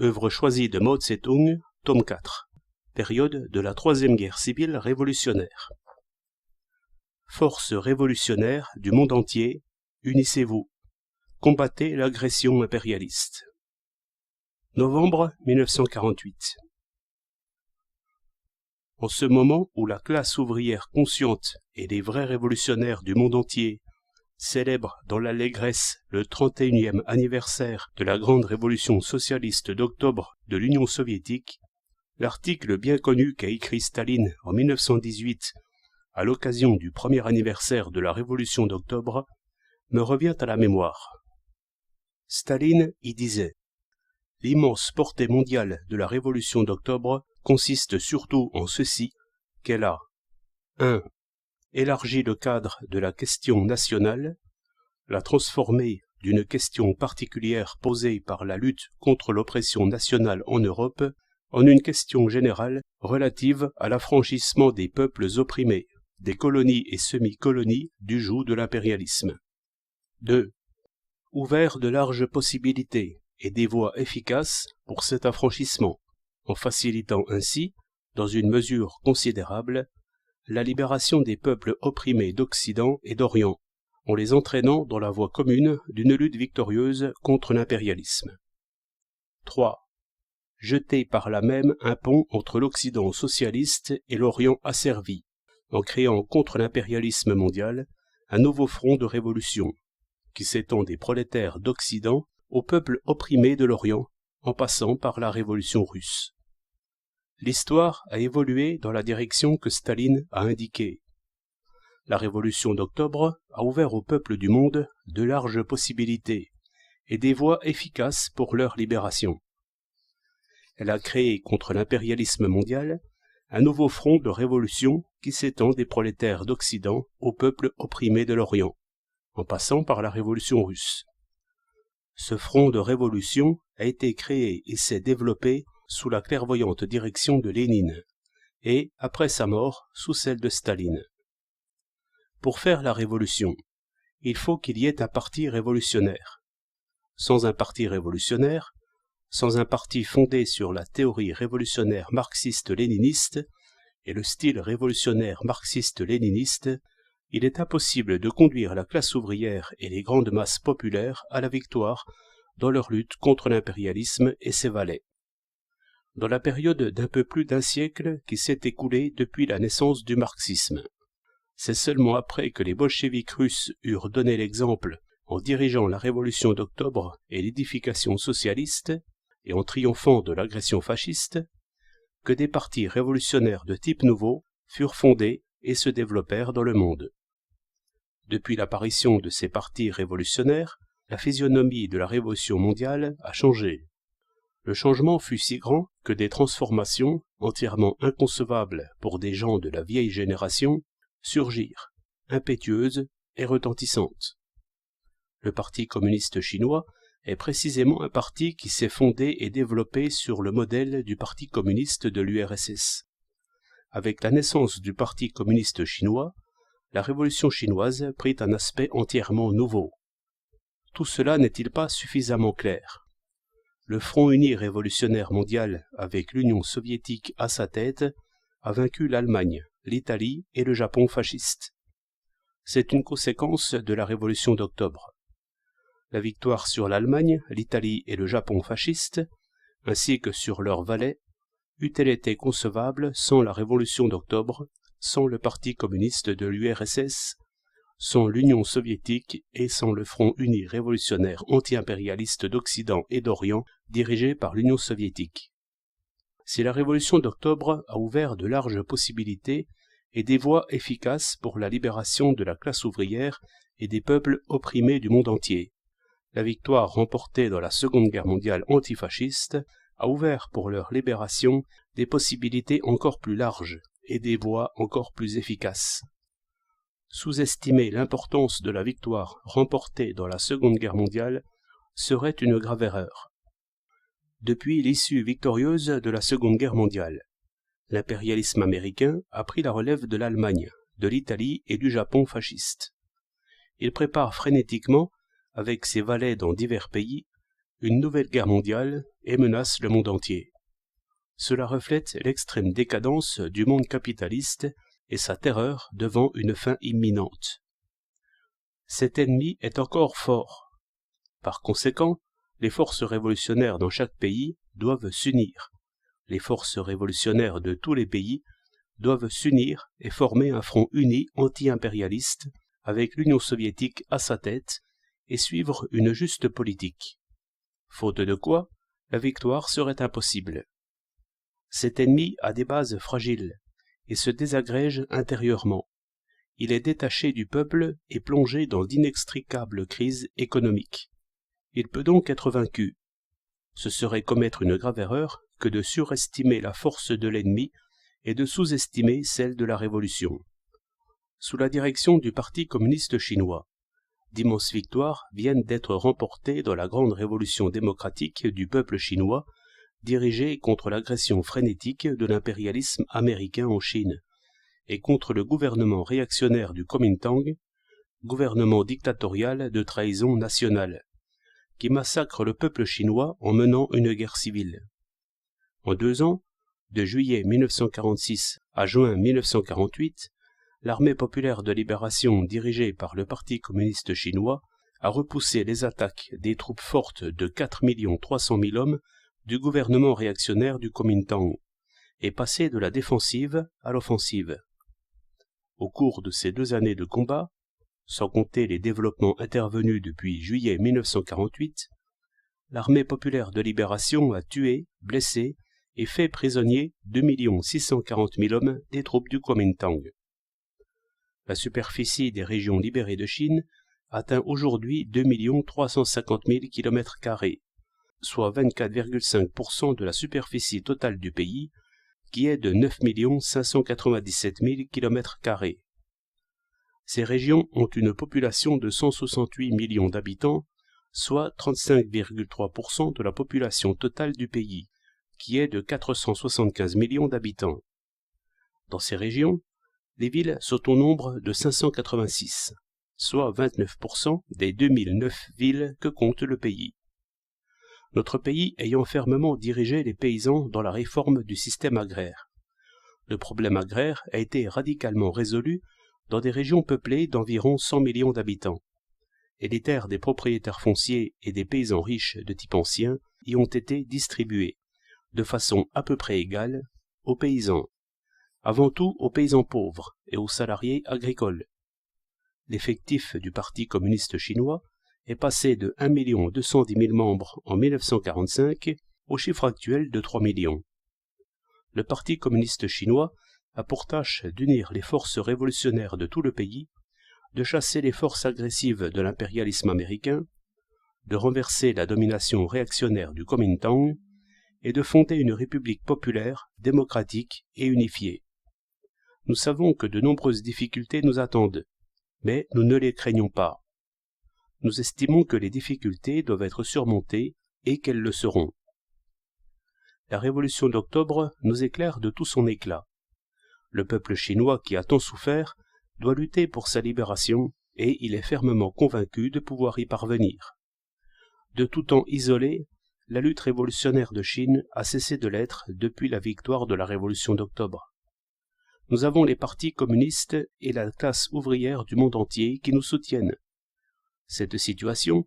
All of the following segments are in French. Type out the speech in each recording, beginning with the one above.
œuvre choisie de Mao Tse-tung, tome 4, période de la Troisième Guerre civile révolutionnaire. Forces révolutionnaires du monde entier, unissez-vous, combattez l'agression impérialiste. Novembre 1948. En ce moment où la classe ouvrière consciente et les vrais révolutionnaires du monde entier célèbrent dans l'allégresse le 31e anniversaire de la grande révolution socialiste d'octobre de l'Union soviétique, l'article bien connu qu'a écrit Staline en 1918 à l'occasion du premier anniversaire de la révolution d'octobre me revient à la mémoire. Staline y disait « L'immense portée mondiale de la révolution d'octobre consiste surtout en ceci qu'elle a 1. Élargi le cadre de la question nationale, l'a transformée d'une question particulière posée par la lutte contre l'oppression nationale en Europe en une question générale relative à l'affranchissement des peuples opprimés, des colonies et semi-colonies du joug de l'impérialisme. 2. Ouvert de larges possibilités et des voies efficaces pour cet affranchissement, en facilitant ainsi, dans une mesure considérable, la libération des peuples opprimés d'Occident et d'Orient, en les entraînant dans la voie commune d'une lutte victorieuse contre l'impérialisme. 3. Jeter par là même un pont entre l'Occident socialiste et l'Orient asservi, en créant contre l'impérialisme mondial un nouveau front de révolution, qui s'étend des prolétaires d'Occident aux peuples opprimés de l'Orient, en passant par la révolution russe. L'histoire a évolué dans la direction que Staline a indiquée. La révolution d'octobre a ouvert aux peuples du monde de larges possibilités et des voies efficaces pour leur libération. Elle a créé contre l'impérialisme mondial un nouveau front de révolution qui s'étend des prolétaires d'Occident aux peuples opprimés de l'Orient, en passant par la révolution russe. Ce front de révolution a été créé et s'est développé sous la clairvoyante direction de Lénine, et, après sa mort, sous celle de Staline. Pour faire la révolution, il faut qu'il y ait un parti révolutionnaire. Sans un parti révolutionnaire, sans un parti fondé sur la théorie révolutionnaire marxiste-léniniste et le style révolutionnaire marxiste-léniniste, il est impossible de conduire la classe ouvrière et les grandes masses populaires à la victoire dans leur lutte contre l'impérialisme et ses valets. Dans la période d'un peu plus d'un siècle qui s'est écoulée depuis la naissance du marxisme, c'est seulement après que les bolcheviks russes eurent donné l'exemple en dirigeant la révolution d'octobre et l'édification socialiste, et en triomphant de l'agression fasciste, que des partis révolutionnaires de type nouveau furent fondés et se développèrent dans le monde. Depuis l'apparition de ces partis révolutionnaires, la physionomie de la révolution mondiale a changé. Le changement fut si grand que des transformations, entièrement inconcevables pour des gens de la vieille génération, surgirent, impétueuses et retentissantes. Le Parti communiste chinois est précisément un parti qui s'est fondé et développé sur le modèle du Parti communiste de l'URSS. Avec la naissance du Parti communiste chinois, la révolution chinoise prit un aspect entièrement nouveau. Tout cela n'est-il pas suffisamment clair? Le Front uni révolutionnaire mondial, avec l'Union soviétique à sa tête, a vaincu l'Allemagne, l'Italie et le Japon fasciste. C'est une conséquence de la révolution d'octobre. La victoire sur l'Allemagne, l'Italie et le Japon fascistes, ainsi que sur leurs valets, eût-elle été concevable sans la révolution d'octobre, sans le Parti communiste de l'URSS, sans l'Union soviétique et sans le Front uni révolutionnaire anti-impérialiste d'Occident et d'Orient dirigé par l'Union soviétique. Si la révolution d'octobre a ouvert de larges possibilités et des voies efficaces pour la libération de la classe ouvrière et des peuples opprimés du monde entier, la victoire remportée dans la Seconde Guerre mondiale antifasciste a ouvert pour leur libération des possibilités encore plus larges et des voies encore plus efficaces. Sous-estimer l'importance de la victoire remportée dans la Seconde Guerre mondiale serait une grave erreur. Depuis l'issue victorieuse de la Seconde Guerre mondiale, l'impérialisme américain a pris la relève de l'Allemagne, de l'Italie et du Japon fasciste. Il prépare frénétiquement, avec ses valets dans divers pays, une nouvelle guerre mondiale et menace le monde entier. Cela reflète l'extrême décadence du monde capitaliste et sa terreur devant une fin imminente. Cet ennemi est encore fort. Par conséquent, les forces révolutionnaires dans chaque pays doivent s'unir. Les forces révolutionnaires de tous les pays doivent s'unir et former un front uni anti-impérialiste avec l'Union soviétique à sa tête et suivre une juste politique. Faute de quoi, la victoire serait impossible. Cet ennemi a des bases fragiles et se désagrège intérieurement. Il est détaché du peuple et plongé dans d'inextricables crises économiques. Il peut donc être vaincu. Ce serait commettre une grave erreur que de surestimer la force de l'ennemi et de sous-estimer celle de la révolution. Sous la direction du Parti communiste chinois, d'immenses victoires viennent d'être remportées dans la grande révolution démocratique du peuple chinois, dirigée contre l'agression frénétique de l'impérialisme américain en Chine, et contre le gouvernement réactionnaire du Kuomintang, gouvernement dictatorial de trahison nationale, qui massacre le peuple chinois en menant une guerre civile. En 2 ans, de juillet 1946 à juin 1948, l'armée populaire de libération dirigée par le Parti communiste chinois a repoussé les attaques des troupes fortes de 4 300 000 hommes du gouvernement réactionnaire du Kuomintang et passé de la défensive à l'offensive. Au cours de ces 2 années de combat, sans compter les développements intervenus depuis juillet 1948, l'armée populaire de libération a tué, blessé et fait prisonnier 2 640 000 hommes des troupes du Kuomintang. La superficie des régions libérées de Chine atteint aujourd'hui 2 350 000 km², soit 24,5% de la superficie totale du pays, qui est de 9 597 000 km². Ces régions ont une population de 168 millions d'habitants, soit 35,3% de la population totale du pays, qui est de 475 millions d'habitants. Dans ces régions, les villes sont au nombre de 586, soit 29% des 2009 villes que compte le pays. Notre pays ayant fermement dirigé les paysans dans la réforme du système agraire. Le problème agraire a été radicalement résolu dans des régions peuplées d'environ 100 millions d'habitants, et les terres des propriétaires fonciers et des paysans riches de type ancien y ont été distribuées, de façon à peu près égale, aux paysans, avant tout aux paysans pauvres et aux salariés agricoles. L'effectif du Parti communiste chinois est passé de 1 210 000 membres en 1945 au chiffre actuel de 3 millions. Le Parti communiste chinois a pour tâche d'unir les forces révolutionnaires de tout le pays, de chasser les forces agressives de l'impérialisme américain, de renverser la domination réactionnaire du Kuomintang et de fonder une république populaire, démocratique et unifiée. Nous savons que de nombreuses difficultés nous attendent, mais nous ne les craignons pas. Nous estimons que les difficultés doivent être surmontées et qu'elles le seront. La révolution d'octobre nous éclaire de tout son éclat. Le peuple chinois qui a tant souffert doit lutter pour sa libération et il est fermement convaincu de pouvoir y parvenir. De tout temps isolé, la lutte révolutionnaire de Chine a cessé de l'être depuis la victoire de la révolution d'octobre. Nous avons les partis communistes et la classe ouvrière du monde entier qui nous soutiennent. Cette situation,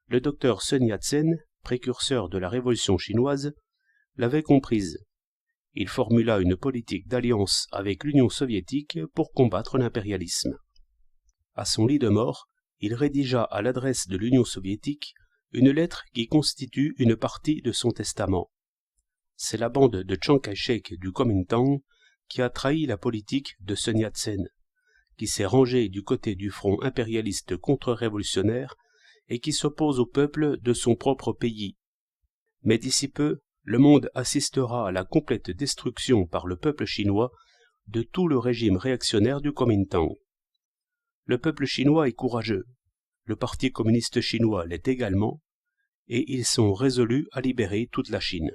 le docteur Sun Yat-sen, précurseur de la révolution chinoise, l'avait comprise. Il formula une politique d'alliance avec l'Union soviétique pour combattre l'impérialisme. À son lit de mort, il rédigea à l'adresse de l'Union soviétique une lettre qui constitue une partie de son testament. C'est la bande de Chiang Kai-shek du Kuomintang qui a trahi la politique de Sun Yat-sen, qui s'est rangé du côté du front impérialiste contre-révolutionnaire et qui s'oppose au peuple de son propre pays. Mais d'ici peu, le monde assistera à la complète destruction par le peuple chinois de tout le régime réactionnaire du Kuomintang. Le peuple chinois est courageux, le Parti communiste chinois l'est également, et ils sont résolus à libérer toute la Chine.